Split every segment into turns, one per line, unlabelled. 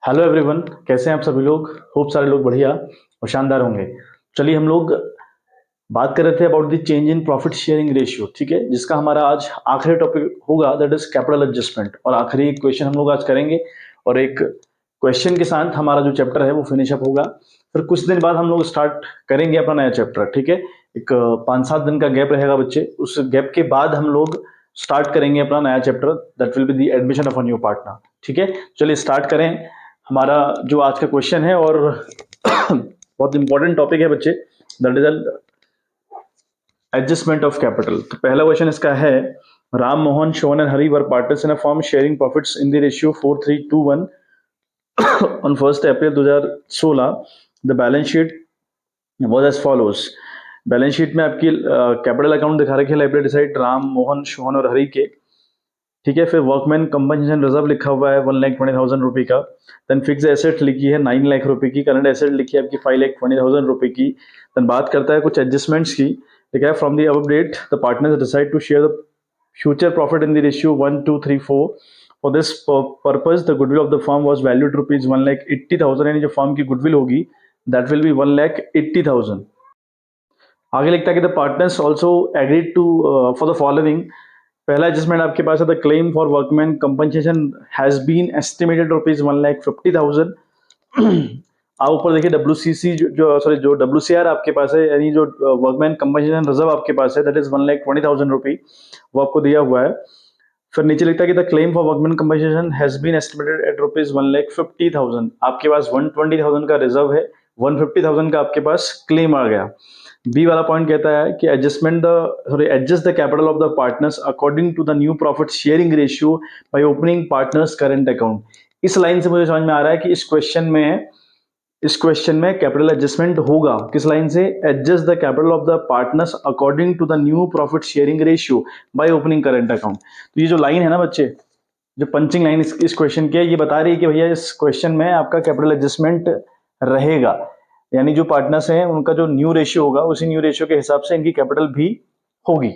Hello everyone, कैसे हैं आप सभी लोग। खूब सारे लोग बढ़िया और शानदार होंगे। चलिए हम लोग बात कर रहे थे about the change in profit sharing ratio, ठीक है, जिसका हमारा आज आखिरी टॉपिक होगा, दैट इज कैपिटल एडजस्टमेंट। और आखिरी क्वेश्चन हम लोग आज करेंगे और एक क्वेश्चन के साथ हमारा जो चैप्टर है वो फिनिश अप होगा। फिर कुछ दिन बाद हम लोग स्टार्ट करेंगे अपना नया चैप्टर, ठीक है। एक 5-7 दिन का गैप रहेगा बच्चे। उस गैप के बाद हम लोग स्टार्ट करेंगे अपना नया chapter, that will be the admission of a new partner, ठीक है। चलिए स्टार्ट करें हमारा जो आज का क्वेश्चन है। और बहुत इंपॉर्टेंट टॉपिक है बच्चे, that is adjustment of capital. तो पहला क्वेश्चन इसका है, Ram Mohan Sohan and Hari were partners in a firm sharing profits in the ratio 4321 on 1 April 2016। The balance sheet was as follows. Balance sheet में आपकी कैपिटल अकाउंट दिखा रखे लाइबिलिटी साइड राम मोहन शोहन और हरी के, ठीक है। फिर वर्कमैन कंपनसेशन रिजर्व लिखा हुआ है 1,20,000 रुपए का। देन फिक्स एसेट लिखी है 9 लाख रुपए की। करंट एसेट लिखी है आपकी 5,20,000 रुपए की। देन बात करता है कुछ एडजस्टमेंट्स की, लिखा है from the above date the partners decided to share the future profit in the ratio 1:2:3:4। For this purpose the goodwill of the firm was valued rupees 1,80,000, यानी जो फर्म की गुडविल होगी दैट विल बी 1,80,000। आगे लिखता है कि the partners also agreed to for the following. पहला adjustment आपके पास है, the claim for workman compensation has been estimated rupees 1,50,000। आप ऊपर देखिए WCC जो सॉरी जो WCR आपके पास है, यानी जो वर्कमैन कंपनसेशन रिजर्व आपके पास है, दैट इज 1,20,000 रुपी, वो आपको दिया हुआ है। फिर नीचे लिखता है कि the claim for workman compensation has been estimated at rupees 1,50,000। आपके पास 120,000 का रिजर्व है, 150,000 का आपके पास क्लेम आ गया। बी वाला पॉइंट कहता है कि adjust the capital of the partners according to the new profit sharing ratio by opening partners current account. इस लाइन से मुझे समझ में आ रहा है कि इस क्वेश्चन में कैपिटल एडजस्टमेंट होगा। किस लाइन से? Adjust the capital of the partners according to the new profit sharing ratio by opening current account. तो ये जो लाइन है ना बच्चे, जो पंचिंग लाइन इस क्वेश्चन की है, ये बता रही है कि भैया इस क्वेश्चन में आपका कैपिटल एडजस्टमेंट रहेगा, यानी जो पार्टनर्स हैं उनका जो न्यू रेशियो होगा उसी न्यू रेशियो के हिसाब से इनकी कैपिटल भी होगी,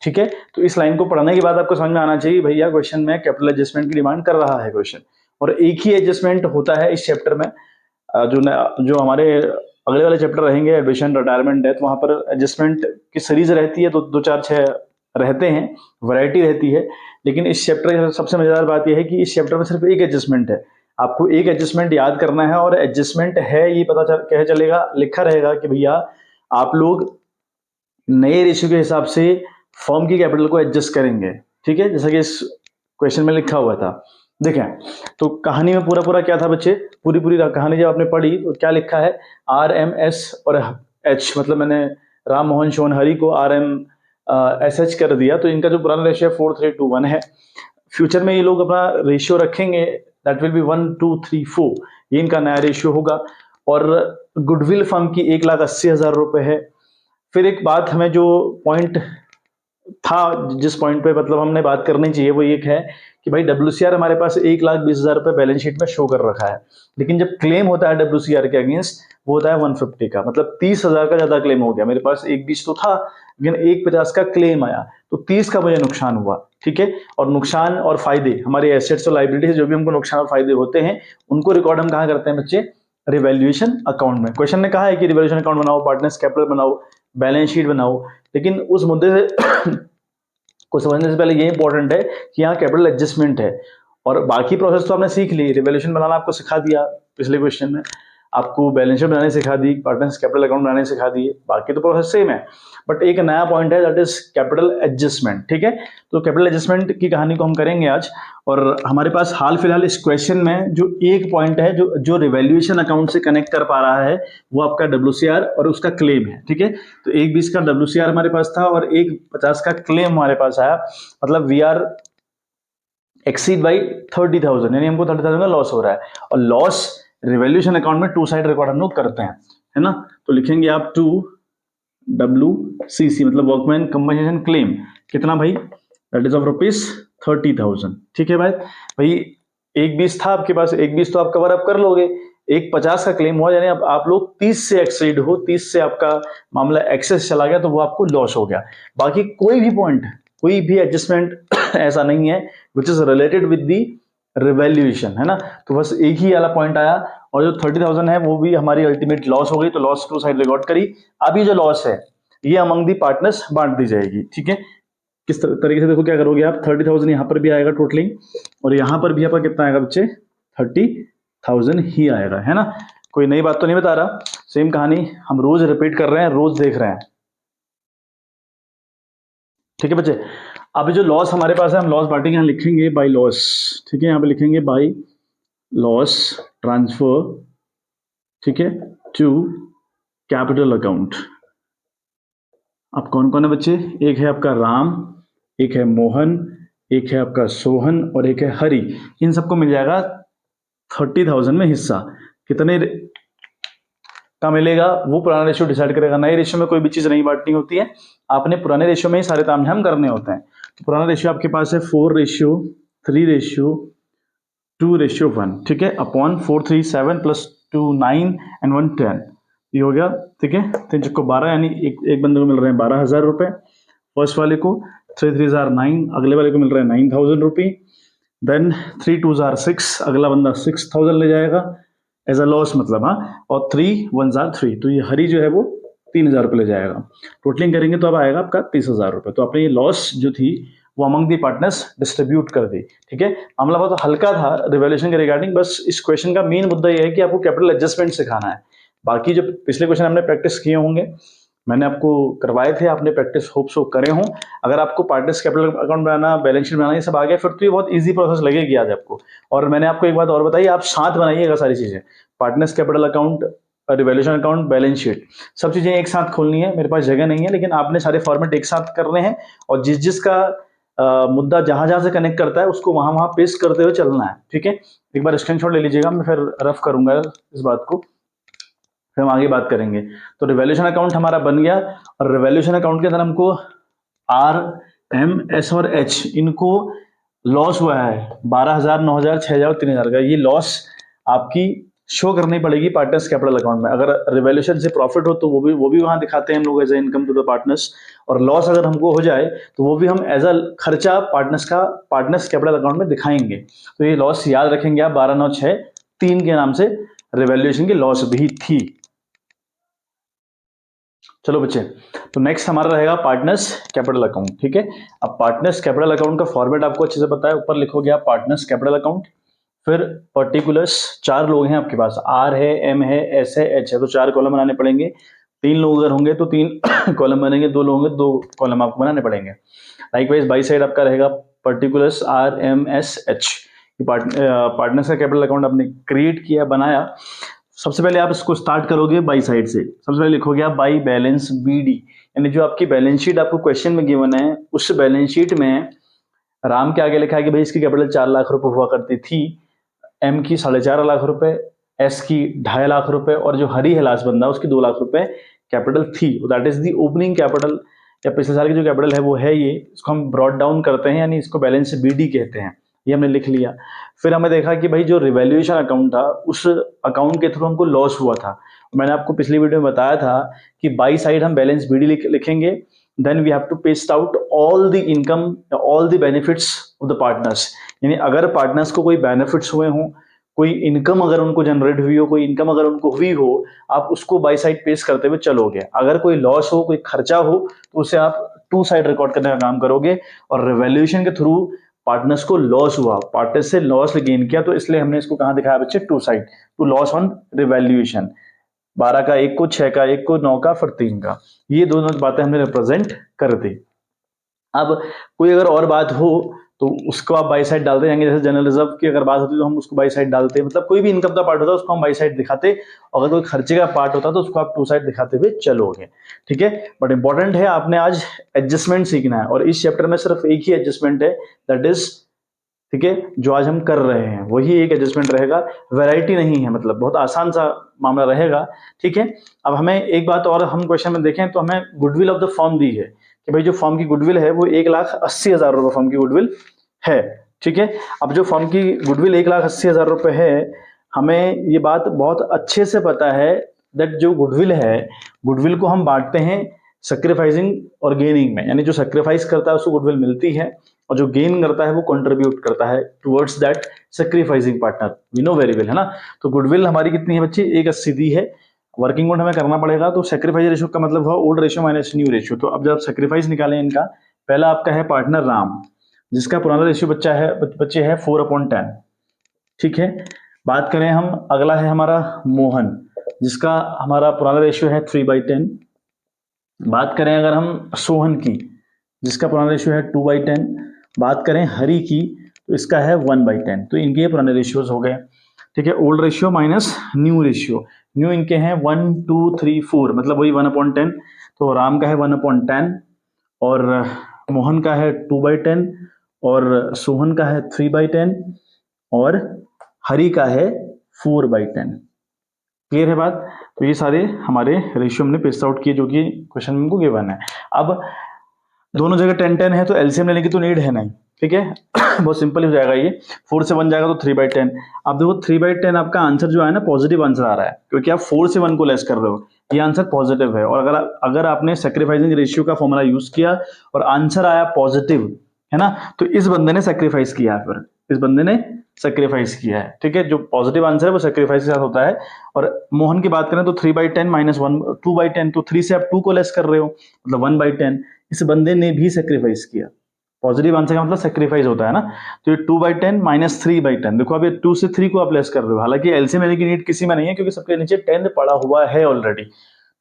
ठीक है। तो इस लाइन को पढ़ने के बाद आपको समझ में आना चाहिए भैया क्वेश्चन में कैपिटल एडजस्टमेंट की डिमांड कर रहा है क्वेश्चन। और एक ही एडजस्टमेंट होता है इस चैप्टर में। जो हमारे अगले वाले चैप्टर रहेंगे एडमिशन रिटायरमेंट डेथ, वहां पर एडजस्टमेंट की सीरीज रहती है, तो 2 4 6 रहते हैं, वैरायटी रहती है। लेकिन इस चैप्टर की सबसे मजेदार बात यह है कि इस चैप्टर में सिर्फ एक एडजस्टमेंट है। आपको एक एडजस्टमेंट याद करना है, और एडजस्टमेंट है ये कह चलेगा, लिखा रहेगा कि भैया आप लोग नए रेशियो के हिसाब से फर्म की कैपिटल को एडजस्ट करेंगे, ठीक है, जैसा कि इस क्वेश्चन में लिखा हुआ था। देखें तो कहानी में पूरा पूरा क्या था बच्चे, पूरी पूरी कहानी जब आपने पढ़ी तो क्या लिखा है, RMS और H, मतलब मैंने राम मोहन शोन हरी को RMSH कर दिया, तो इनका जो पुराना रेशियो 4:3:1 है। फ्यूचर में ये लोग अपना रेशियो रखेंगे, दैट विल बी 1:2:3:4, ये इनका नया रेशियो होगा। और गुडविल फर्म की 1,80,000 रुपए है। फिर एक बात हमें जो पॉइंट था, जिस पॉइंट पे मतलब हमने बात करनी चाहिए, वो एक है कि भाई WCR हमारे पास 1,20,000 रुपए बैलेंस शीट में शो कर रखा है, लेकिन जब क्लेम होता है WCR के अगेंस्ट वो होता है 150 का, मतलब 30,000 का ज्यादा क्लेम हो गया। मेरे पास 1,20 तो था, लेकिन 1,50 का क्लेम आया, तो 30 का मुझे नुकसान हुआ, ठीक है। और नुकसान और फायदे, हमारे एसेट्स और लाइबिलिटी जो भी हमको नुकसान और फायदे होते हैं, उनको रिकॉर्ड हम कहाँ करते हैं बच्चे, रिवैल्यूएशन अकाउंट में। क्वेश्चन ने कहा है कि रिवैल्यूएशन अकाउंट बनाओ, पार्टनर्स कैपिटल बनाओ, बैलेंस शीट बनाओ, लेकिन उस मुद्दे से को समझने से पहले ये इंपॉर्टेंट है कि यहाँ कैपिटल एडजस्टमेंट है। और बाकी प्रोसेस तो आपने सीख ली, रिवैल्यूएशन बनाना आपको सिखा दिया पिछले क्वेश्चन में, आपको बैलेंस शीट बनाने सिखा दी, पार्टनर्स कैपिटल अकाउंट बनाने सिखा दिए, बाकी तो प्रोसेस सेम है। बट एक नया पॉइंट है, दैट इज कैपिटल एडजस्टमेंट, ठीक है। तो कैपिटल एडजस्टमेंट की कहानी को हम करेंगे आज। और हमारे पास हाल फिलहाल इस क्वेश्चन में जो एक पॉइंट है जो जो रिवैल्यूएशन अकाउंट से कनेक्ट कर पा रहा है, वो आपका WCR और उसका क्लेम है, ठीक है। तो 1,20 का WCR हमारे पास था और 1,50 का क्लेम हमारे पास आया, मतलब वी आर एक्सीड बाई 30,000, यानी हमको 30,000 का लॉस हो रहा है। और लॉस रिवैल्यूएशन अकाउंट में 2 साइड रिकॉर्ड हम लोग करते हैं, है ना। तो लिखेंगे आप 2 WCC, मतलब वर्कमैन कंपनसेशन क्लेम, कितना भाई, दैट इज ऑफ ₹30,000, ठीक है भाई 1,20 था आपके पास, 1,20 तो आप कवर अप कर लोगे, 1,50 का क्लेम हुआ, यानी अब आप लोग 30 से एक्सीड हो, 30 से आपका मामला एक्सेस चला गया, तो वो आपको लॉस हो गया। बाकी कोई भी पॉइंट, कोई भी एडजस्टमेंट ऐसा नहीं है which is related with the revaluation, है ना। तो बस एक ही वाला पॉइंट आया, और जो 30,000 है वो भी हमारी अल्टीमेट लॉस हो गई, तो लॉस टू साइड रिकॉर्ड करी। अब ये जो लॉस है ये अमंग दी पार्टनर्स बांट दी जाएगी, ठीक है। किस तरीके से देखो क्या करोगे आप, 30,000 यहाँ पर भी आएगा टोटलिंग, और यहाँ पर भी आपका कितना आएगा बच्चे, 30,000 ही आएगा, है ना। कोई नई बात तो नहीं बता रहा, सेम कहानी हम रोज रिपीट कर रहे हैं, रोज देख रहे हैं, ठीक है बच्चे। अब जो लॉस हमारे पास है, हम लॉस बांटेंगे, यहाँ लिखेंगे बाय लॉस, ठीक है, यहाँ पे लिखेंगे बाय लॉस ट्रांसफर, ठीक है, टू कैपिटल अकाउंट। अब कौन कौन है बच्चे, एक है आपका राम, एक है मोहन, एक है आपका सोहन, और एक है हरि। इन सबको मिल जाएगा 30,000 में हिस्सा। कितने का मिलेगा वो पुराना रेशियो डिसाइड करेगा। नए रेशियो में कोई भी चीज नहीं बांटनी होती है, आपने पुराने रेशियो में ही सारे तामझाम करने होते हैं। तो पुराना रेशियो आपके पास है 4:3:2:1, ठीक है, अपॉन 437 + 2 9 and 1 10, ये हो गया, ठीक है। 3 चक्को 12, यानी एक बंदे को मिल रहे हैं 12,000 रुपए, फर्स्ट वाले को। 3 3 9, अगले वाले को मिल रहे हैं 9,000 रुपये। देन 3 2 6, अगला बंदा 6,000 ले जाएगा एज अ लॉस, मतलब, हाँ। और 3 1 3, तो ये हरी जो है वो 3,000 रुपये ले जाएगा। टोटलिंग करेंगे तो अब आएगा आपका 30,000 रुपये। तो आपने ये लॉस जो थी वो अमंग दी पार्टनर्स डिस्ट्रीब्यूट कर दी, ठीक है। मामला बहुत हल्का था रिवैल्यूएशन के रिगार्डिंग, बस इस क्वेश्चन का मेन मुद्दा ये है कि आपको कैपिटल एडजस्टमेंट सिखाना है। बाकी जो पिछले क्वेश्चन हमने प्रैक्टिस किए होंगे, मैंने आपको करवाए थे, आपने प्रैक्टिस होप सो करे हों। अगर आपको पार्टनर्स कैपिटल अकाउंट बनाना, बैलेंस शीट बनाना, ये सब आ गया, फिर तो ये बहुत इजी प्रोसेस लगेगी आज आपको। और मैंने आपको एक बात और बताई, आप साथ बनाइएगा सारी चीजें, partners capital account, revaluation account, balance sheet, सब चीजें एक साथ खोलनी है। मेरे पास जगह नहीं है, लेकिन आपने सारे फॉर्मेट एक साथ करने हैं, और जिस जिसका मुद्दा जहां जहां से कनेक्ट करता है उसको वहां वहां पेस्ट करते हुए चलना है, ठीक है। एक बार स्क्रीनशॉट ले लीजिएगा, मैं फिर रफ करूंगा इस बात को, फिर हम आगे बात करेंगे। तो रिवैल्यूएशन अकाउंट हमारा बन गया, और रिवैल्यूएशन अकाउंट के अंदर हमको आर, एम, एस और एच, इनको लॉस हुआ है 12,000, 9,000, 6,000, 3,000 का, ये लॉस आपकी शो करनी पड़ेगी पार्टनर्स कैपिटल अकाउंट में। अगर रिवैल्यूएशन से प्रॉफिट हो तो वो भी वहां दिखाते हैं हम लोग as a income to the partners, और लॉस अगर हमको हो जाए तो वो भी हम एज अ खर्चा पार्टनर्स कैपिटल अकाउंट में दिखाएंगे। तो ये लॉस याद रखेंगे आप, 12,963 के नाम से रिवैल्यूएशन की लॉस भी थी। चलो बच्चे, तो नेक्स्ट हमारा रहेगा पार्टनर्स कैपिटल अकाउंट, ठीक है। अब पार्टनर्स कैपिटल अकाउंट का फॉर्मेट आपको अच्छे से पता है, ऊपर लिखोगे आप पार्टनर्स कैपिटल अकाउंट, फिर पर्टिकुलर्स, 4 लोग हैं आपके पास, आर है, एम है, एस है, एच है, तो 4 कॉलम बनाने पड़ेंगे। 3 लोग अगर होंगे तो 3 कॉलम बनेंगे, 2 लोग होंगे 2 कॉलम आपको बनाने पड़ेंगे। लाइकवाइज बाई साइड आपका रहेगा particulars R, M, S, H. Partners का कैपिटल अकाउंट आपने क्रिएट किया, बनाया। सबसे पहले आप इसको स्टार्ट करोगे बाई साइड से। सबसे पहले लिखोगे आप बाई बैलेंस BD, यानी जो आपकी बैलेंस शीट आपको क्वेश्चन में गिवन है, उस बैलेंस शीट में राम के आगे लिखा है कि भाई इसकी कैपिटल 4 लाख रुपए हुआ करती थी, एम की 4.5 लाख रुपए, एस की 2.5 लाख रुपए, और जो हरी है लास्ट बंदा उसकी 2 लाख रुपए कैपिटल थी। That is the opening capital, या पिछले साल की जो कैपिटल है वो है ये, इसको हम ब्रॉड डाउन करते हैं, यानी इसको बैलेंस BD कहते हैं। ये हमने लिख लिया। फिर हमें देखा कि भाई जो रिवैल्यूएशन अकाउंट था, उस अकाउंट के थ्रू हमको लॉस हुआ था। मैंने आपको पिछली वीडियो में बताया था कि बाई साइड हम बैलेंस BD लिखेंगे, then we have to paste out all the income, all the benefits of the partners. यानी अगर पार्टनर्स को कोई बेनिफिट्स हुए हों, कोई इनकम अगर उनको जनरेट हुई हो, कोई इनकम अगर उनको हुई हो, आप उसको बाई साइड पेस्ट करते हुए चलोगे। अगर कोई लॉस हो, कोई खर्चा हो, तो उसे आप टू साइड रिकॉर्ड करने का काम करोगे। और रिवैल्यूएशन के थ्रू पार्टनर्स को लॉस हुआ, पार्टनर से लॉस गेन किया, तो इसलिए हमने इसको कहां दिखाया बच्चे, to side, to loss on revaluation. 12 का 1 को, 6 का 1 को, 9 का, फिर 3 का, ये दोनों बातें हमने रिप्रेजेंट कर दी। अब कोई अगर और बात हो तो उसको आप बाई साइड डालते जाएंगे। जैसे जनरल रिजर्व की अगर बात होती तो हम उसको बाई साइड डालते, मतलब कोई भी इनकम का पार्ट होता है उसको हम बाई साइड दिखाते, और अगर कोई खर्चे का पार्ट होता तो उसको आप टू साइड दिखाते हुए चलोगे, ठीक है। बट इंपॉर्टेंट है, आपने आज एडजस्टमेंट सीखना है, और इस चैप्टर में सिर्फ एक ही एडजस्टमेंट है, दैट इज, ठीक है, जो आज हम कर रहे हैं वही एक एडजस्टमेंट रहेगा, वैरायटी नहीं है, मतलब बहुत आसान सा मामला रहेगा, ठीक है। अब हमें एक बात और, हम क्वेश्चन में देखें तो हमें गुडविल ऑफ द फर्म दी है कि भाई जो फर्म की गुडविल है वो 1,80,000 रुपए फर्म की गुडविल है, ठीक है। अब जो फर्म की गुडविल 1,80,000 रुपए है, हमें ये बात बहुत अच्छे से पता है दैट जो गुडविल है, गुडविल को हम बांटते हैं सेक्रीफाइसिंग और गेनिंग में, यानी जो सेक्रीफाइस करता है उसको गुडविल मिलती है, और जो गेन करता है वो कंट्रीब्यूट करता है towards that sacrificing partner, we know very well, है ना। तो गुडविल हमारी कितनी है बच्चे, 180 दी है। वर्किंग नोट हमें करना पड़ेगा, तो सेक्रीफाइस रेशियो का मतलब हुआ old ratio minus new ratio. तो अब जब सेक्रीफाइस निकालें इनका, पहला आपका है पार्टनर राम, जिसका पुराना रेशियो बच्चे है 4/10, ठीक है। बात करें हम, अगला है हमारा मोहन, जिसका हमारा पुराना रेशियो है 3/10। बात करें अगर हम सोहन की, जिसका पुराना रेशियो है 2/10। बात करें हरि की, तो इसका है 1/10। तो इनके ये पुराने रेशियोज हो गए, ठीक है। Old ratio minus new ratio, new इनके हैं 1 2 3 4, मतलब वही 1/10। तो राम का है 1/10, और मोहन का है 2/10, और सोहन का है 3/10, और हरि का है 4/10। क्लियर है बात। तो ये सारे हमारे रेशियो हमने पेस्ट आउट किए, जो कि क्वेश्चन में हमको गिवन है। अब दोनों जगह 10-10 है, तो एलसीएम लेने की तो नीड है नहीं, ठीक है। बहुत सिंपल हो जाएगा ये, 4 से 1 जाएगा तो 3/10। अब देखो 3/10 आपका आंसर जो है ना, पॉजिटिव आंसर आ रहा है, क्योंकि आप 4 से 1 को लेस कर रहे हो, ये आंसर पॉजिटिव है। और अगर आपने सेक्रीफाइसिंग रेशियो का फॉर्मूला यूज किया और आंसर आया पॉजिटिव, है ना, तो इस बंदे ने सेक्रीफाइस किया है, फिर इस बंदे ने सेक्रीफाइस किया है, ठीक है। जो पॉजिटिव आंसर है वो सेक्रीफाइस के साथ होता है। और मोहन की बात करें तो 3/10 माइनस 1 2/10, तो 3 से आप 2 को लेस कर रहे हो, मतलब 1/10। इस बंदे ने भी सेक्रीफाइस किया, पॉजिटिव आंसर का मतलब सेक्रीफाइस होता है ना। तो ये 2/10 माइनस 3/10, देखो अब ये 2 से 3 को आप लेस कर रहे हो, हालांकि एलसीएम लेने की नीड किसी में नहीं है, क्योंकि सबके नीचे 10 पड़ा हुआ है ऑलरेडी।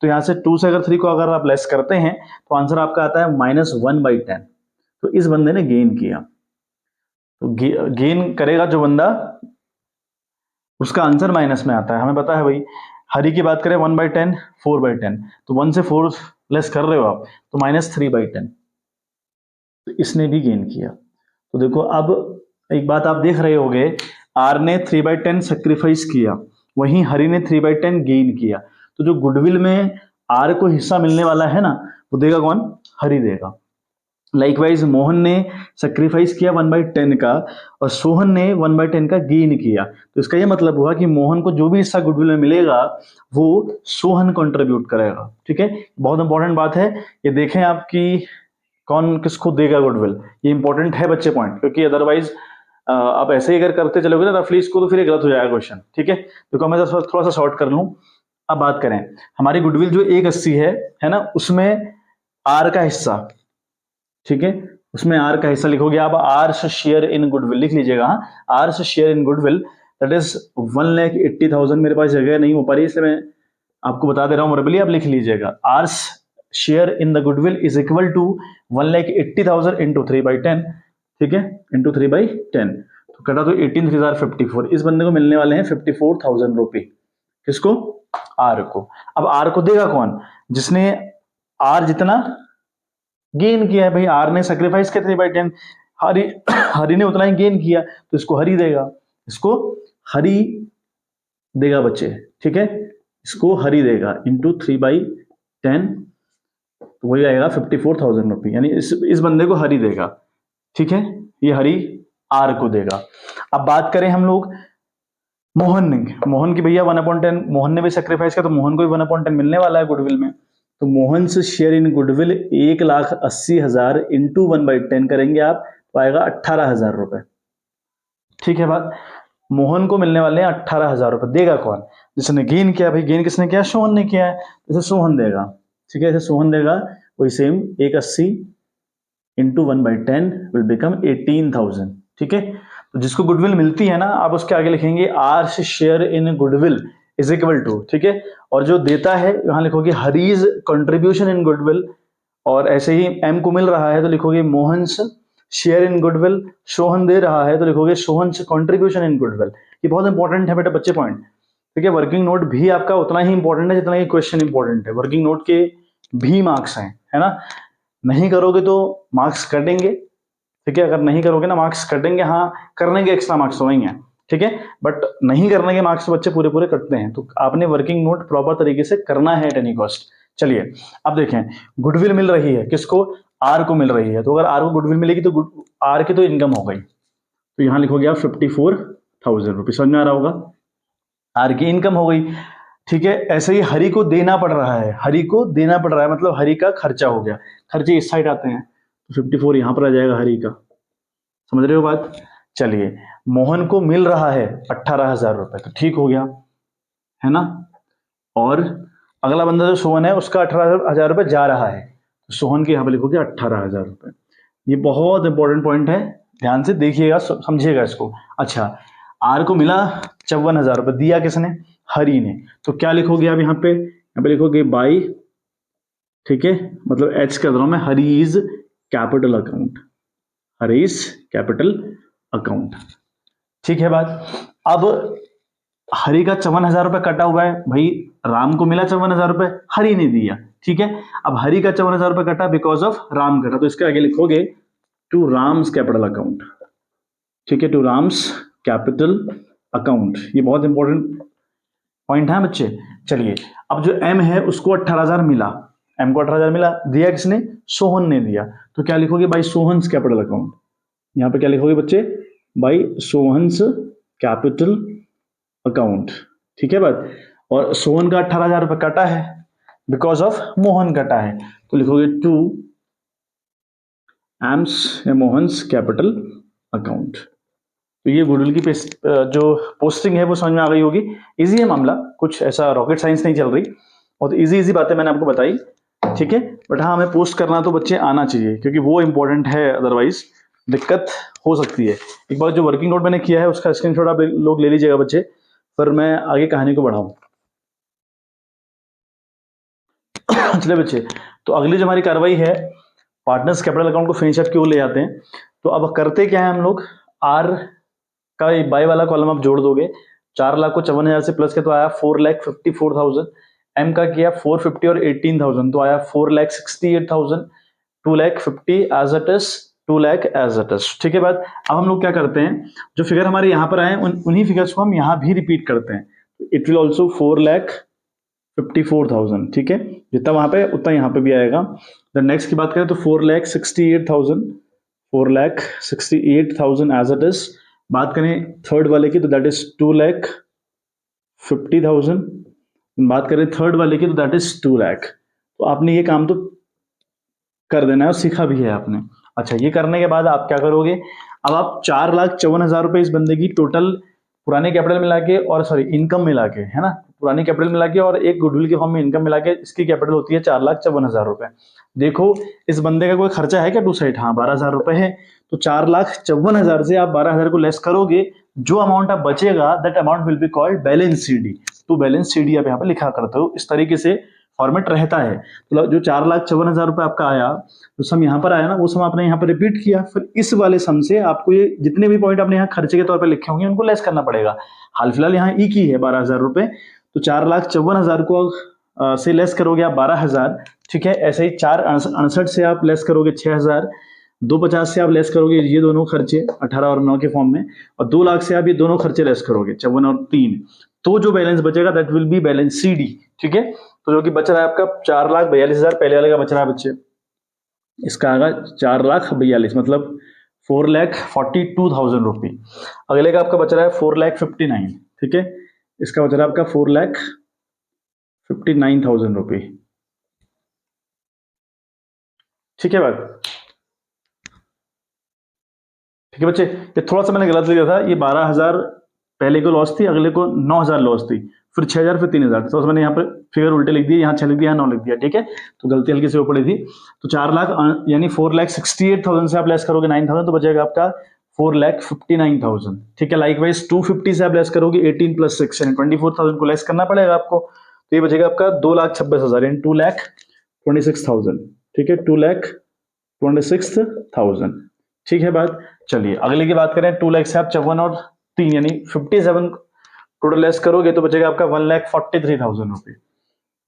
तो यहाँ से 2 से अगर 3 को अगर आप लेस करते हैं, तो आंसर आपका आता है -1/10। तो इस बंदे ने गेन किया। तो गेन करेगा जो बंदा, उसका आंसर माइनस में आता है, हमें पता है भाई। हरि की बात करें 1/10 4/10, तो 1 से 4 लेस कर रहे हो आप, तो -3/10। तो इसने भी गेन किया। तो देखो अब एक बात आप देख रहे होगे, आर ने 3/10 सेक्रीफाइस किया, वहीं हरि ने 3/10 गेन किया। तो जो गुडविल में आर को हिस्सा मिलने वाला है ना, वो देगा कौन, हरि देगा। लाइकवाइज मोहन ने सेक्रीफाइस किया 1/10 का, और सोहन ने 1/10 का गेन किया। तो इसका ये मतलब हुआ कि मोहन को जो भी हिस्सा गुडविल में मिलेगा वो सोहन कंट्रीब्यूट करेगा, ठीक है। बहुत इंपॉर्टेंट बात है ये, देखें आपकी कौन किसको देगा गुडविल, ये इंपॉर्टेंट है बच्चे पॉइंट, क्योंकि अदरवाइज आप ऐसे ही अगर करते चलोगे ना रफली इसको, तो फिर ये गलत हो जाएगा क्वेश्चन, ठीक है। तो मैं थोड़ा सा शॉर्ट कर लूं। अब बात करें हमारी गुडविल जो 180 है ना, उसमें आर का हिस्सा, ठीक है, उसमें आर का हिस्सा लिखोगे आप, आर शेयर इन गुडविल लिख लीजिएगा। Our share in goodwill that is 1,80,000। मेरे पास जगह नहीं हो पा रही, इसलिए मैं आपको बता दे रहा हूं वर्बली, आप लिख लीजिएगा। Our share in the goodwill is equal to 1,80,000 into 3/10, ठीक है, इंटू 3/10। तो कटा तो 18 3 54, इस बंदे को मिलने वाले हैं 54,000 रुपए। किसको, आर को। अब आर को देगा कौन, जिसने आर जितना गेन किया है भाई। आर ने सेक्रीफाइस किया 3/10, हरि हरि ने उतना ही गेन किया, तो इसको हरि देगा, इसको हरि देगा बच्चे, ठीक है, इसको हरि देगा इंटू 3/10। तो वही आएगा 54,000 रुपये, यानी इस बंदे को हरि देगा, ठीक है, ये हरि आर को देगा। अब बात करें हम लोग मोहन की, भैया 1/10 मोहन ने भी सेक्रीफाइस किया, तो मोहन को भी 1/10 मिलने वाला है गुडविल में। तो मोहन से शेयर इन गुडविल 1,80,000 इंटू 1/10 करेंगे आप, तो आएगा 18,000 रुपए, ठीक है बात। मोहन को मिलने वाले हैं 18,000 रुपए, देगा कौन, जिसने गेन किया भाई। गेन किसने किया, सोहन ने किया है, इसे सोहन देगा, ठीक है, इसे सोहन देगा। वही सेम 180 इंटू 1/10 विल बिकम 18,000, ठीक है। तो जिसको गुडविल मिलती है ना, आप उसके आगे लिखेंगे our share in goodwill is equal to, ठीक है, और जो देता है यहां लिखोगे हरीज कंट्रीब्यूशन इन गुडविल, और ऐसे ही एम को मिल रहा है तो लिखोगे Mohan's share in goodwill, Sohan दे रहा है तो लिखोगे सोहन्स कंट्रीब्यूशन इन गुडविल। ये बहुत इंपॉर्टेंट है बेटा बच्चे पॉइंट, ठीक है। वर्किंग नोट भी आपका उतना ही इंपॉर्टेंट है जितना ये क्वेश्चन इंपॉर्टेंट है। वर्किंग नोट के भी मार्क्स हैं, है ना, नहीं करोगे तो मार्क्स कटेंगे, ठीक है, अगर नहीं करोगे ना मार्क्स कटेंगे, हाँ करने के एक्स्ट्रा मार्क्स तो नहीं है, ठीक है, बट नहीं करने के मार्क्स बच्चे पूरे पूरे कटते हैं। तो आपने वर्किंग नोट प्रॉपर तरीके से करना है एट एनी कॉस्ट। चलिए अब देखें, गुडविल मिल रही है किसको, आर को मिल रही है। तो अगर आर को गुडविल मिलेगी तो आर की तो इनकम हो गई, तो यहां लिखोगे आप 54,000 रुपये, समझ में आ रहा होगा, आर की इनकम हो गई, ठीक है। ऐसे ही हरि को देना पड़ रहा है, हरि को देना पड़ रहा है मतलब हरि का खर्चा हो गया, खर्चे इस साइड आते हैं, तो 54 यहां पर आ जाएगा हरि का, समझ रहे हो बात? चलिए, मोहन को मिल रहा है 18,000 रुपए, तो ठीक हो गया, है ना। और अगला बंदा जो सोहन है उसका 18,000 रुपए जा रहा है, तो सोहन के यहाँ पे लिखोगे 18,000 रुपए। ये बहुत इंपॉर्टेंट पॉइंट है, ध्यान से देखिएगा, समझिएगा इसको। अच्छा, आर को मिला 54,000 रुपए, दिया किसने? हरि ने। तो क्या लिखोगे आप यहाँ पे लिखोगे बाई, ठीक है, मतलब एच कर रहा हूं मैं, Hari is capital account, Hari is capital account. ठीक है बात। अब हरि का 54,000 रुपए कटा हुआ है भाई, राम को मिला 54,000 रुपए, हरि ने दिया, ठीक है। अब हरि का 54,000 रुपए कटा बिकॉज ऑफ राम कटा, तो इसके आगे लिखोगे टू राम्स कैपिटल अकाउंट, ठीक है, टू राम्स कैपिटल अकाउंट। ये बहुत इंपॉर्टेंट पॉइंट है बच्चे। चलिए, अब जो एम है उसको 18,000 मिला, एम को 18,000 मिला, दिया किसने? सोहन ने दिया, तो क्या लिखोगे? By Sohan's capital account. यहां पे क्या लिखोगे बच्चे? बाई सोहन्स कैपिटल अकाउंट, ठीक है बात। और सोहन का 18,000 रुपए कटा है बिकॉज ऑफ मोहन कटा है, तो लिखोगे टू एम्स या मोहन्स कैपिटल अकाउंट। तो ये गुडविल की जो पोस्टिंग है वो समझ में आ गई होगी। इजी है मामला, कुछ ऐसा रॉकेट साइंस नहीं चल रही, और तो इजी बातें मैंने आपको बताई, ठीक है। बट हाँ, हमें पोस्ट करना तो बच्चे आना चाहिए, क्योंकि वो इंपॉर्टेंट है, अदरवाइज दिक्कत हो सकती है। एक बार जो वर्किंग नोट मैंने किया है उसका स्क्रीनशॉट आप लोग ले लीजिएगा बच्चे, फिर मैं आगे कहानी को बढ़ाऊं। चलिए बच्चे, तो अगली जो हमारी कार्रवाई है, पार्टनर्स कैपिटल अकाउंट को फिनिश अप क्यों ले जाते हैं। तो अब करते क्या है हम लोग, आर का बाई वाला कॉलम आप जोड़ दोगे, 4 लाख को 54,000 से प्लस के तो आया 4,54,000, एम का किया 450 और 18,000 तो आया 4,68,000, 2,50,000 as it is, 2,00,000 as it is, ठीक है बात। अब हम लोग क्या करते हैं, जो फिगर हमारे यहाँ पर आए उन्हीं फिगर्स को हम यहाँ भी रिपीट करते हैं। इट विल ऑल्सो 4,54,000, ठीक है, जितना वहां पे उतना यहाँ पे भी आएगा। देन नेक्स्ट की बात करें तो 4,68,000, 4,68,000 एज इट इज। बात करें थर्ड वाले की तो दैट इज 2,50,000, बात करें थर्ड वाले की तो दैट इज 2,00,000। तो आपने ये काम तो कर देना है और सीखा भी है आपने। अच्छा, ये करने के बाद आप क्या करोगे, अब आप 4,54,000 रुपए इस बंदे की टोटल पुराने कैपिटल मिला के, और सॉरी इनकम मिला के, है ना, पुरानी कैपिटल मिला के और एक गुडविल के फॉर्म में इनकम मिला के, इसकी कैपिटल होती है 4,54,000 रुपए। देखो इस बंदे का कोई खर्चा है क्या टू साइड? हाँ, 12,000 रुपए है, तो 4,54,000 से आप 12,000 को लेस करोगे, जो अमाउंट आप बचेगा that amount will be called balance CD. तो बैलेंस सीडी आप यहाँ पे लिखा करते हो, इस तरीके से फॉर्मेट रहता है। तो जो 4,54,000 रुपए आपका आया, जो सम यहाँ पर आया ना, वो सम आपने यहाँ पर रिपीट किया, फिर इस वाले सम से आपको ये जितने भी पॉइंट आपने यहाँ खर्चे के तौर पर लिखे होंगे उनको लेस करना पड़ेगा। हाल फिलहाल यहाँ ई की है 12,000 रुपए, तो 4,54,000 को से लेस करोगे आप 12,000, ठीक है। ऐसे ही 4,68 से आप लेस करोगे 6,000, 250 से आप लेस करोगे ये दोनों खर्चे 18 और 9 के फॉर्म में, और 2 लाख से आप ये दोनों खर्चे लेस करोगे 54 और 3, तो जो बैलेंस बचेगा that will be balance CD, ठीक है। तो जो कि बच रहा है आपका 4,42,000, पहले वाले का बच रहा है बच्चे, इसका आएगा 4,42,000, मतलब 4,42,000 रुपये। अगले का आपका बच रहा है 4,59,000, ठीक है, इसका बच रहा है आपका 4,59,000 रुपये, ठीक है बात। ठीक है बच्चे, ये थोड़ा सा मैंने गलत लिखा था, ये 12,000 पहले को लॉस थी, अगले को 9,000 लॉस थी, फिर 6,000, फिर 3,000, तो मैंने यहाँ पर फिगर उल्टे लिख दिए, यहाँ 6 लिख दिया, यहाँ 9 लिख दिया, ठीक है। तो गलती हल्की से हो पड़ी थी। तो 4 लाख यानी 4,68,000 से आप लेस करोगे 9,000, तो बचेगा आपका 4,59,000, ठीक है। लाइक वाइज 250 से आप लेस करोगे 18 + 6 यानी 24,000 को लेस करना पड़ेगा आपको, तो ये बचेगा आपका 2,26,000 यानी 2,26,000, ठीक है, 2,26,000, ठीक है बात। चलिए अगले की बात करें, 2 लाख से आप 54 और 3 यानी 57 टोटल लेस करोगे तो बचेगा आपका 1,43,000 रुपये,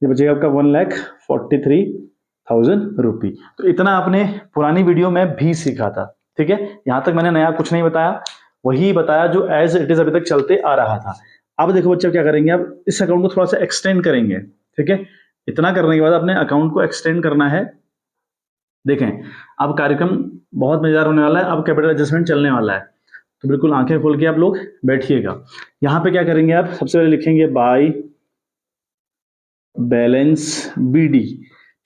ये बचेगा आपका 1,43,000 रुपये। तो इतना आपने पुरानी वीडियो में भी सीखा था, ठीक है। यहां तक मैंने नया कुछ नहीं बताया, वही बताया जो एज इट इज अभी तक चलते आ रहा था। अब देखो बच्चे क्या करेंगे, अब इस अकाउंट को थोड़ा सा एक्सटेंड करेंगे, ठीक है। इतना करने के बाद अपने अकाउंट को एक्सटेंड करना है। देखें, अब कार्यक्रम बहुत मजेदार होने वाला है, अब कैपिटल एडजस्टमेंट चलने वाला है, तो बिल्कुल आंखें खोल के आप लोग बैठिएगा। यहां पे क्या करेंगे आप, सबसे पहले लिखेंगे बाय बैलेंस बीडी,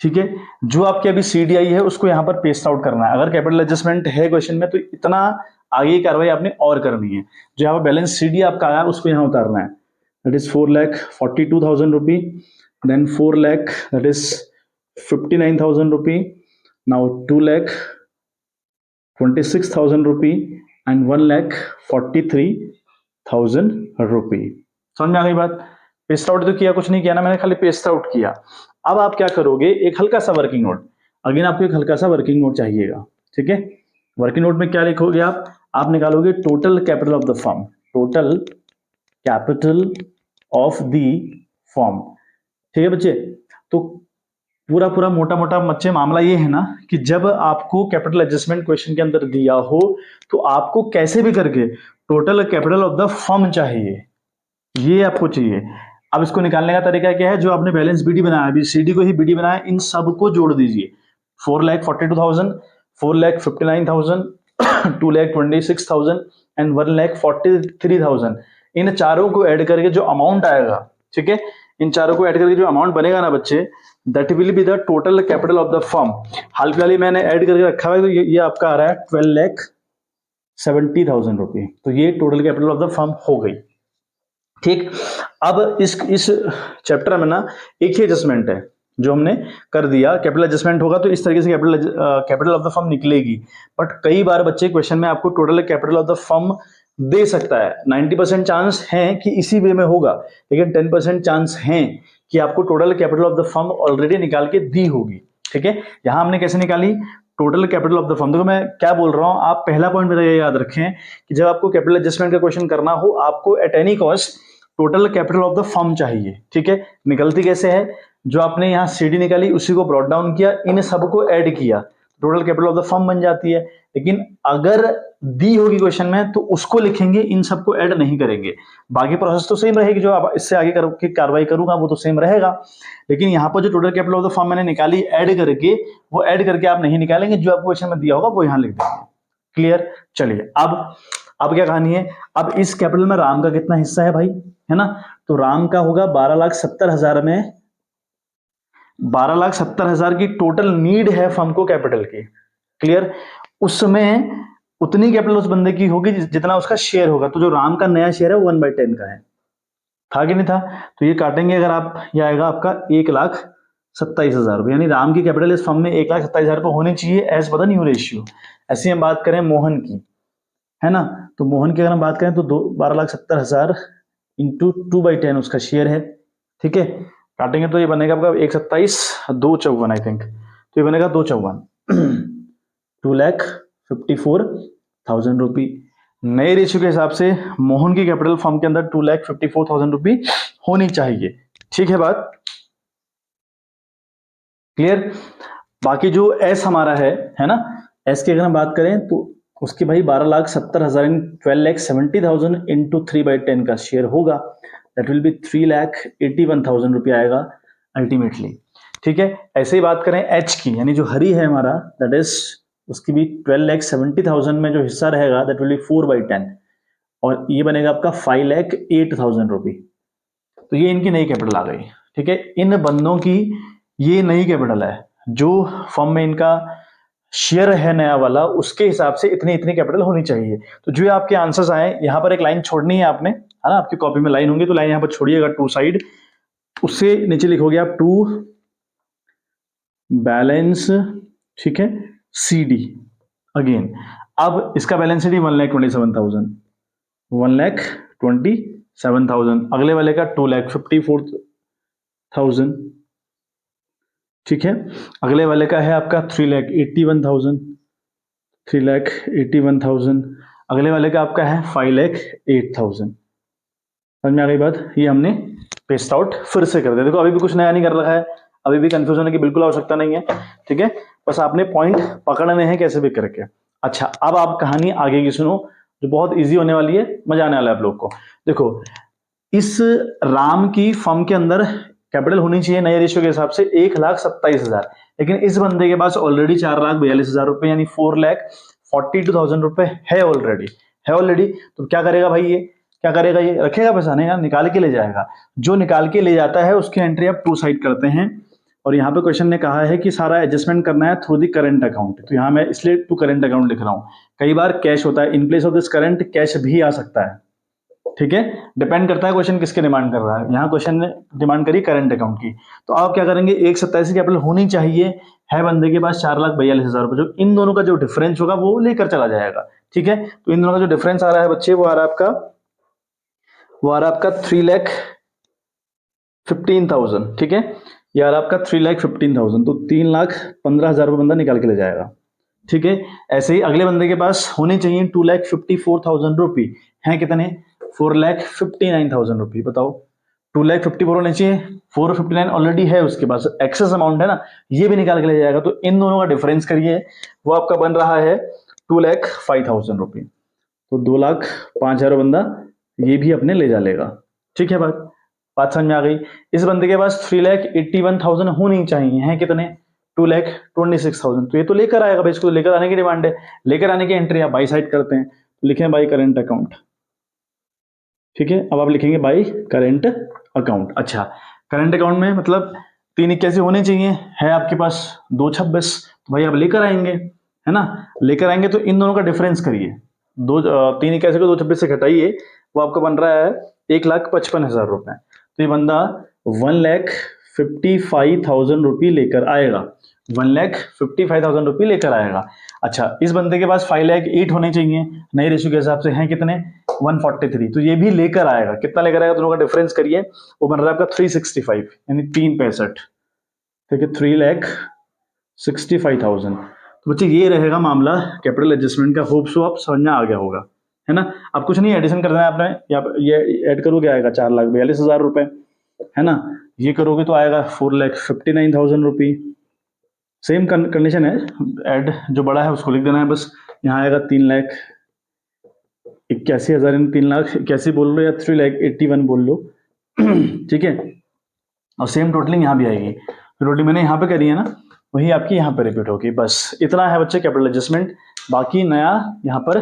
ठीक है। जो आपके अभी सीडी आई है उसको यहां पर पेस्ट आउट करना है। अगर कैपिटल एडजस्टमेंट है क्वेश्चन में तो इतना आगे की कार्रवाई आपने और करनी है। जो यहाँ पर बैलेंस CD आपका आया उसको यहाँ उतारना है, that is 4,42,000 rupee, then 4 lakh that is 59,000 rupee, now 2,26,000 rupee and 1,43,000 rupee. समझ में आ गई बात? पेस्ट आउट तो किया, कुछ नहीं किया ना मैंने, खाली पेस्ट आउट किया। अब आप क्या करोगे, एक हल्का सा वर्किंग नोट, अगेन आपको एक हल्का सा वर्किंग नोट चाहिएगा, ठीक है। वर्किंग नोट में क्या लिखोगे आप निकालोगे total capital of the firm, total capital of the firm, ठीक है बच्चे। तो पूरा पूरा मोटा मोटा बच्चे मामला ये है ना कि जब आपको कैपिटल एडजस्टमेंट क्वेश्चन के अंदर दिया हो तो आपको कैसे भी करके total capital of the firm चाहिए, ये आपको चाहिए। अब इसको निकालने का तरीका क्या है, जो आपने बैलेंस BD बनाया, अभी CD को ही BD बनाया, इन सबको जोड़ दीजिए। 4,42,000, 4,59,000, 2,26,000 एंड 1,43,000, इन चारों को ऐड करके जो अमाउंट आएगा, ठीक है, इन चारों को ऐड करके जो अमाउंट बनेगा ना बच्चे, that will be the total capital of the firm. हाल फिलहाल मैंने ऐड करके रखा है, तो ये आपका आ रहा है 12,70,000 रुपये। तो ये total capital of the firm हो गई, ठीक। अब इस चैप्टर में ना एक ही एडजस्टमेंट है जो हमने कर दिया, कैपिटल एडजस्टमेंट होगा तो इस तरीके से कैपिटल ऑफ द फर्म निकलेगी। बट कई बार बच्चे क्वेश्चन में आपको total capital of the firm दे सकता है, 90% चांस है कि इसी वे में होगा, लेकिन 10% चांस है कि आपको total capital of the firm already निकाल के दी होगी, ठीक है। यहां हमने कैसे निकाली total capital of the firm, देखो मैं क्या बोल रहा हूं, आप पहला पॉइंट मेरा ये याद रखें कि जब आपको कैपिटल एडजस्टमेंट का क्वेश्चन करना हो, आपको at any cost total capital of the firm चाहिए, ठीक है। निकलती कैसे है, जो आपने यहाँ CD निकाली उसी को ब्रॉट डाउन किया, इन सबको ऐड किया, total capital of the firm बन जाती है। लेकिन अगर दी होगी क्वेश्चन में तो उसको लिखेंगे, इन सबको ऐड नहीं करेंगे। बाकी प्रोसेस तो सेम रहेगी, जो आप इससे आगे की कार्रवाई करूंगा वो तो सेम रहेगा, लेकिन यहाँ पर जो total capital of the firm मैंने निकाली ऐड करके, वो ऐड करके आप नहीं निकालेंगे, जो आपको क्वेश्चन में दिया होगा वो यहाँ लिख देंगे। क्लियर? चलिए अब क्या कहानी है, अब इस कैपिटल में राम का कितना हिस्सा है भाई, है ना, तो राम का होगा 12,70,000 में, 12,70,000 की टोटल नीड है फर्म को कैपिटल की। क्लियर? उसमें उतनी कैपिटल उस बंदे की होगी जितना उसका शेयर होगा, तो जो राम का नया शेयर है वो 1/10 का है, था कि नहीं था? तो ये काटेंगे अगर आप, ये आएगा आपका 1,27,000 रुपये, यानी राम की कैपिटल इस फर्म में 1,27,000 रुपये होनी चाहिए as per the new ratio. ऐसे हम बात करें मोहन की, है ना, तो मोहन की अगर हम बात करें तो 12,70,000 इंटू 2/10 उसका शेयर है, ठीक है। काटेंगे तो ये बनेगा आपका 1,27, 2,54 आई थिंक, तो ये बनेगा 2,54 2,54,000 रुपी। नए रेशियो के हिसाब से मोहन की कैपिटल फर्म के अंदर 2,54,000 रुपी होनी चाहिए, ठीक है बात क्लियर? बाकी जो एस हमारा है ना, एस की अगर हम बात करें तो उसकी भाई 12,70,000 इन 12,70,000 इंटू 3/10 का शेयर होगा, दैट विल बी 3,81,000 रुपया आएगा अल्टीमेटली, ठीक है। ऐसे ही बात करें एच की, यानी जो हरी है हमारा, दैट इज उसकी भी 12,70,000 में जो हिस्सा रहेगा दैट विल बी 4/10, और ये बनेगा आपका 5,08,000 रुपी। तो ये इनकी नई कैपिटल आ गई, ठीक है। इन बंदों की ये नई कैपिटल है, जो फर्म में इनका शेयर है नया वाला, उसके हिसाब से इतनी इतनी कैपिटल होनी चाहिए। तो जो आपके आंसर्स आए, यहां पर एक लाइन छोड़नी है आपने, है ना, आपकी कॉपी में लाइन होंगी तो लाइन यहां पर छोड़िएगा टू साइड, उससे नीचे लिखोगे आप टू बैलेंस, ठीक है, CD अगेन। अब इसका बैलेंस CD 1,27,000, 1,27,000, अगले वाले का 2,54,000, ठीक है। अगले वाले का है आपका 3,81,000, 3,81,000, अगले वाले का आपका है 5,08,000। समझ में आ गई बात? ये हमने पेस्ट आउट फिर से कर दिया। देखो अभी भी कुछ नया नहीं कर रखा है, अभी भी कंफ्यूज होने की बिल्कुल आवश्यकता नहीं है, ठीक है। बस आपने पॉइंट पकड़ने हैं कैसे भी करके। अच्छा, अब आप कहानी आगे की सुनो जो बहुत इजी होने वाली है, मजा आने वाला है आप लोग को। देखो, इस राम की फर्म के अंदर कैपिटल होनी चाहिए नए रेशियो के हिसाब से 1,27,000, लेकिन इस बंदे के पास ऑलरेडी 4,42,000 रुपए यानी 4,42,000 रुपए है ऑलरेडी। तो क्या करेगा भाई, ये क्या करेगा, ये रखेगा पैसा नहीं ना, निकाल के ले जाएगा। जो निकाल के ले जाता है उसकी एंट्री आप टू साइड करते हैं, और यहाँ पे क्वेश्चन ने कहा है कि सारा एडजस्टमेंट करना है थ्रू द करंट अकाउंट, तो यहाँ मैं इसलिए टू करंट अकाउंट लिख रहा हूँ। कई बार कैश होता है, in place of this current cash भी आ सकता है, ठीक है, डिपेंड करता है क्वेश्चन किसके डिमांड कर रहा है। यहाँ क्वेश्चन ने डिमांड करी करंट अकाउंट की, तो आप क्या करेंगे, 127 कैपिटल होनी चाहिए, है बंदे के पास 4,42,000 रुपए, जो इन दोनों का जो डिफरेंस होगा वो लेकर चला जाएगा, ठीक है। तो इन दोनों का जो डिफरेंस आ रहा है बच्चे, वो आ रहा है आपका 3,15,000, ठीक है, ये आ रहा है आपका 3,15,000, तो 3,15,000 रुपये बंदा निकाल के ले जाएगा, ठीक है। ऐसे ही अगले बंदे के पास होने चाहिए 2,54,000 रुपये, हैं कितने, 4,59,000 रुपये, बताओ 2,54,000 होने चाहिए, 459 ऑलरेडी है उसके पास, एक्सेस अमाउंट है ना, ये भी निकाल के ले जाएगा। तो इन दोनों का डिफरेंस करिए, वो आपका बन रहा है 2,05,000 रुपये, तो 2,05,000 बंदा ये भी अपने ले जा लेगा, ठीक है। बात समझ में आ गई। इस बंदे के पास 3,81,000 होनी चाहिए, हैं कितने, 2,26,000, तो ये तो लेकर आएगा भाई, इसको तो लेकर आने की डिमांड है, लेकर आने की एंट्री आप बाई साइड करते हैं, तो लिखें बाई करंट अकाउंट, ठीक है। अब आप लिखेंगे बाई करंट अकाउंट। अच्छा, करंट अकाउंट में मतलब 3,81 होने चाहिए, है आपके पास 2,26, तो भाई आप लेकर आएंगे, है ना, लेकर आएंगे, तो इन दोनों का डिफरेंस करिए, 3,81 को 2,26 से घटाइए, वो आपका बन रहा है 1,55,000 रुपए, तो ये बंदा 1,55,000 रुपये लेकर आएगा, 1,55,000 रुपये लेकर आएगा। अच्छा, इस बंदे के पास 5,08,000 होने चाहिए, नए रेशियो के हिसाब से हैं कितने, 143, तो ये भी लेकर आएगा, कितना लेकर आएगा, दोनों का डिफरेंस करिए, वो बन रहा है आपका 365, यानी 365, ठीक है, 3,65,000। तो बच्चे ये रहेगा मामला कैपिटल एडजस्टमेंट का, होप सो आप समझ में आ गया होगा, है ना। अब कुछ नहीं एडिशन करना है आपने, ये ऐड करोगे आएगा 4,42,000 रुपए, है ना, ये करोगे तो आएगा 4,59,000 रुपये, सेम कंडीशन है, ऐड जो बड़ा है उसको लिख देना है बस, यहाँ आएगा 3,81,000, 3,81,000 बोल लो या 3,81,000 बोल लो, ठीक है, और सेम टोटलिंग यहाँ भी आएगी, टोटलिंग मैंने यहाँ पे करी है ना, वही आपकी यहाँ पे रिपीट होगी, बस इतना है बच्चे कैपिटल एडजस्टमेंट, बाकी नया यहाँ पर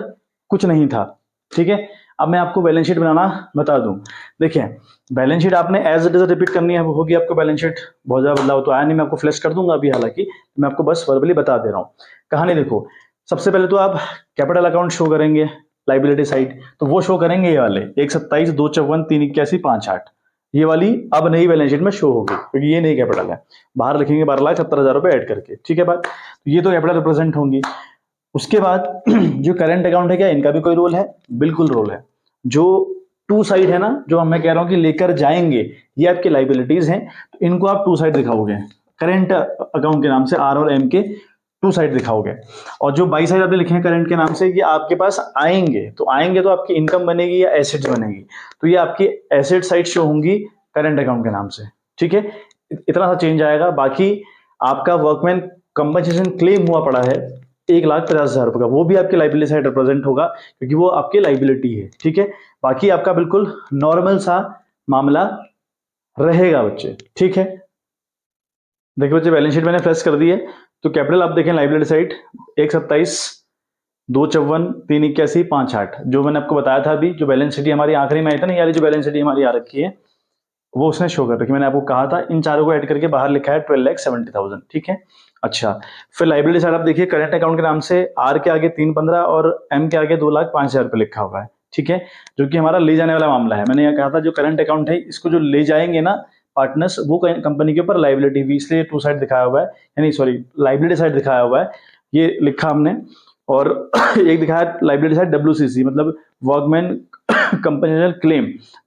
कुछ नहीं था, ठीक है। अब मैं आपको बैलेंस शीट बनाना बता दूं, देखिए बैलेंस शीट आपने एज इट इज रिपीट करनी है, वो होगी आपको बैलेंस शीट, बहुत ज्यादा बदलाव तो आया नहीं, मैं आपको फ्लैश कर दूंगा अभी, हालांकि मैं आपको बस वर्बली बता दे रहा हूँ। कहानी देखो, सबसे पहले तो आप कैपिटल अकाउंट शो करेंगे, लाइबिलिटी साइड, तो वो शो करेंगे ये वाले 1,27, 2,54, 3,81, 5,8, ये वाली अब नई बैलेंस शीट में शो होगी, क्योंकि ये नई कैपिटल है, बाहर लिखेंगे 12,70,000 रुपए ऐड करके, ठीक है बात, तो ये तो कैपिटल रिप्रेजेंट होंगी। उसके बाद जो करंट अकाउंट है, क्या इनका भी कोई रोल है, बिल्कुल रोल है, जो टू साइड है ना, जो मैं कह रहा हूं कि लेकर जाएंगे, ये आपके लाइबिलिटीज हैं, तो इनको आप टू साइड दिखाओगे, करंट अकाउंट के नाम से आर और एम के टू साइड दिखाओगे, और जो बाई साइड आपने लिखे हैं करंट के नाम से, ये आपके पास आएंगे, तो आएंगे तो आपकी इनकम बनेगी या एसेट्स बनेगी, तो ये आपकी एसेट साइड शो होंगी करंट अकाउंट के नाम से, ठीक है, इतना सा चेंज आएगा। बाकी आपका वर्कमैन कंपनसेशन क्लेम हुआ पड़ा है 1,50,000 रुपए का, वो भी आपकी लाइबिलिटी साइड रिप्रेजेंट होगा, क्योंकि वो आपकी लाइबिलिटी है, ठीक है। बाकी आपका बिल्कुल नॉर्मल सा मामला रहेगा बच्चे, ठीक है। देखिए बच्चे, बैलेंस शीट मैंने फ्लैश कर दी है, तो कैपिटल आप देखें लाइबिलिटी साइड 1,27, 2,54, 3,81, 5,8, जो मैंने आपको बताया था अभी, जो बैलेंस शीट हमारी आखिरी में आई था ना, यानी जो बैलेंस शीट हमारी आ रखी है, वो उसने शो कर रखी, मैंने आपको कहा था इन चारों को ऐड करके बाहर लिखा है 12,70,000, ठीक है। अच्छा, फिर लाइबिलिटी साइड आप देखिए, करंट अकाउंट के नाम से आर के आगे 3,15 और एम के आगे 2,05,000 रुपये लिखा हुआ है, ठीक है, जो कि हमारा ले जाने वाला मामला है। मैंने यह कहा था जो करंट अकाउंट है, इसको जो ले जाएंगे ना पार्टनर्स, वो कंपनी के ऊपर लाइबिलिटी भी, इसलिए टू साइड दिखाया हुआ है, यानी सॉरी लाइबिलिटी साइड दिखाया हुआ है, ये लिखा हमने, और एक दिखाया लाइबिलिटी साइड WCC, मतलब वर्कमैन कंपनी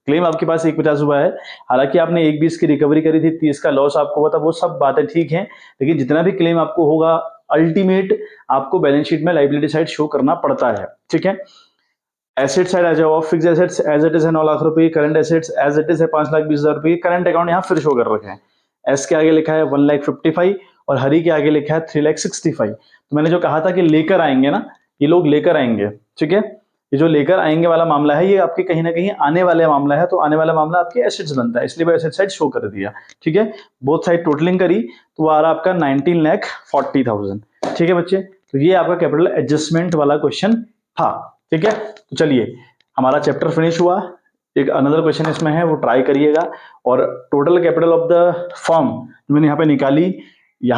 क्लेम आपके पास 1,50 हुआ है, हालांकि आपने 1,20 की रिकवरी करी थी, 30 का लॉस आपको हुआ था, वो सब बातें ठीक हैं, लेकिन जितना भी क्लेम आपको होगा अल्टीमेट आपको बैलेंस शीट में लाइबिलिटी साइड शो करना पड़ता है, ठीक है। एसेट साइड आ जाओ, fix assets as it is है 9 लाख रुपए, current assets as it is है 5,20,000 रुपए, करंट अकाउंट यहाँ फिर शो कर रखे हैं, एस के आगे लिखा है 1,55,000 और हरी के आगे लिखा है 3,65,000। तो मैंने जो कहा था कि लेकर आएंगे ना, ये लोग लेकर आएंगे, ठीक है, ये जो लेकर आएंगे वाला मामला है, ये आपके कहीं ना कहीं आने वाला मामला है, तो आने वाला मामला आपके एसेट्स बनता है, इसलिए एसेट साइड शो कर दिया, ठीक है। बोथ साइड टोटलिंग करी तो आ रहा आपका 19,40,000, ठीक है बच्चे। तो ये आपका कैपिटल एडजस्टमेंट वाला क्वेश्चन था, ठीक है। तो चलिए, हमारा चैप्टर फिनिश हुआ, एक अनदर क्वेश्चन इसमें है, वो ट्राई करिएगा। और total capital of the firm मैंने यहाँ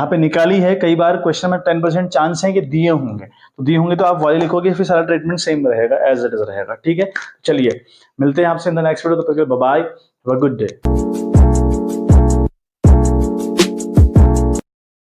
पे निकाली है। कई बार क्वेश्चन में 10% चांस है कि दिए होंगे, तो दिए होंगे तो आप वाले लिखोगे, फिर सारा ट्रीटमेंट सेम रहेगा, एज इट इज रहेगा। ठीक है, चलिए मिलते हैं आपसे इन द नेक्स्ट वीडियो। तो bye, have a good day.